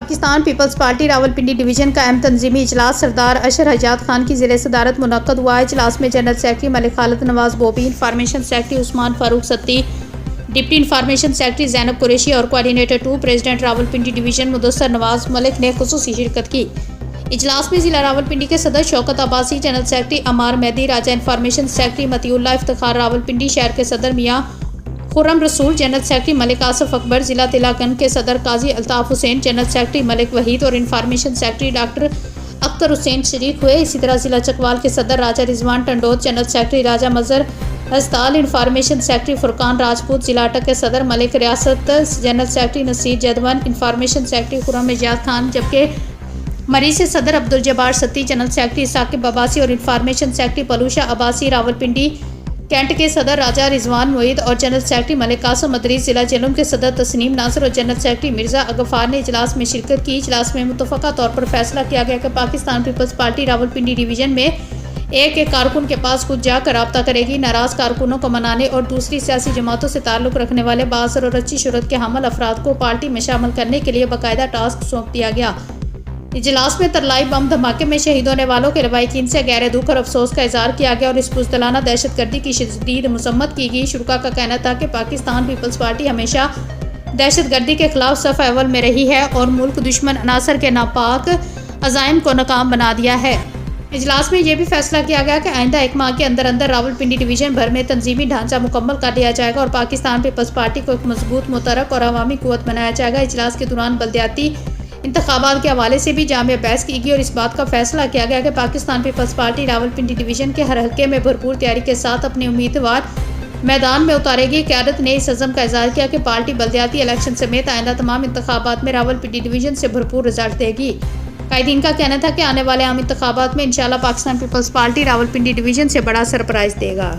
Pakistan Peoples Party Rawalpindi division کا اہم تنظیمی اجلاس سردار اشر حجات خان کی زیر صدارت منعقد ہوا۔ اجلاس میں general secretary Malik Khalid Nawaz Bobby, information secretary Usman Farooq Satti, deputy information secretary Zainab Qureshi اور coordinator 2 president Rawalpindi division Mudassar Nawaz Malik نے خصوصی شرکت کی۔ اجلاس میں ضلع راولپنڈی کے صدر شوکت عباسی، جنرل سیکرٹری عمار مہدی، راجہ انفارمیشن سیکرٹری مطیع اللہ افتخار راولپنڈی شہر کے صدر میاں خرم رسول، جنرل سیکرٹری ملک آصف اکبر، ضلع تلا گنج کے صدر قاضی الطاف حسین، جنرل سیکرٹری ملک وحید اور information secretary doctor Akhtar Hussain شریک ہوئے۔ اسی طرح ضلع چکوال کے صدر راجہ رضوان ٹنڈوت، جنرل سیکرٹری راجہ مظہر ہسپتال، انفارمیشن سیکرٹری فرقان راجپوت، ضلع اٹک کے صدر Malik Riasat, general secretary Naseer Jadoon, information secretary Khurram Ejaz Khan, جبکہ مریض سے صدر عبدالجبار ستی، جنرل سیکرٹری ثاقب عباسی اور information secretary Palwasha Abbasi, Rawalpindi cantt کے صدر راجہ رضوان معید اور جنرل سیکرٹری ملک قاسم مدریس، ضلع جہلم کے صدر تسنیم ناصر اور جنرل سیکرٹری مرزا غفار نے اجلاس میں شرکت کی۔ اجلاس میں متفقہ طور پر فیصلہ کیا گیا کہ پاکستان پیپلز پارٹی راولپنڈی ڈویژن میں ایک کارکن کے پاس خود جا کر رابطہ کرے گی۔ ناراض کارکنوں کو منانے اور دوسری سیاسی جماعتوں سے تعلق رکھنے والے بااثر اور اچھی شہرت کے حامل افراد کو پارٹی میں شامل کرنے کے لیے باقاعدہ ٹاسک سونپ دیا گیا۔ اجلاس میں ترلائی بم دھماکے میں شہید ہونے والوں کے لواحقین سے گہرے دکھ اور افسوس کا اظہار کیا گیا اور اس بزدلانہ دہشت گردی کی شدید مذمت کی گئی۔ شرکاء کا کہنا تھا کہ پاکستان پیپلز پارٹی ہمیشہ دہشت گردی کے خلاف صف اول میں رہی ہے اور ملک دشمن عناصر کے ناپاک عزائم کو ناکام بنا دیا ہے۔ اجلاس میں یہ بھی فیصلہ کیا گیا کہ آئندہ 1 ماہ کے اندر راولپنڈی ڈویژن بھر میں تنظیمی ڈھانچہ مکمل کر لیا جائے گا اور پاکستان پیپلز پارٹی کو ایک مضبوط، متحرک اور عوامی قوت بنایا جائے گا۔ اجلاس کے دوران بلدیاتی انتخابات کے حوالے سے بھی جامع بحث کی گئی اور اس بات کا فیصلہ کیا گیا کہ پاکستان پیپلز پارٹی راولپنڈی ڈویژن کے ہر حلقے میں بھرپور تیاری کے ساتھ اپنے امیدوار میدان میں اتارے گی۔ قیادت نے اس عزم کا اظہار کیا کہ پارٹی بلدیاتی الیکشن سمیت آئندہ تمام انتخابات میں راولپنڈی ڈویژن سے بھرپور رزلٹ دے گی۔ قائدین کا کہنا تھا کہ آنے والے عام انتخابات میں انشاءاللہ پاکستان پیپلز پارٹی راولپنڈی ڈویژن سے بڑا سرپرائز دے گا۔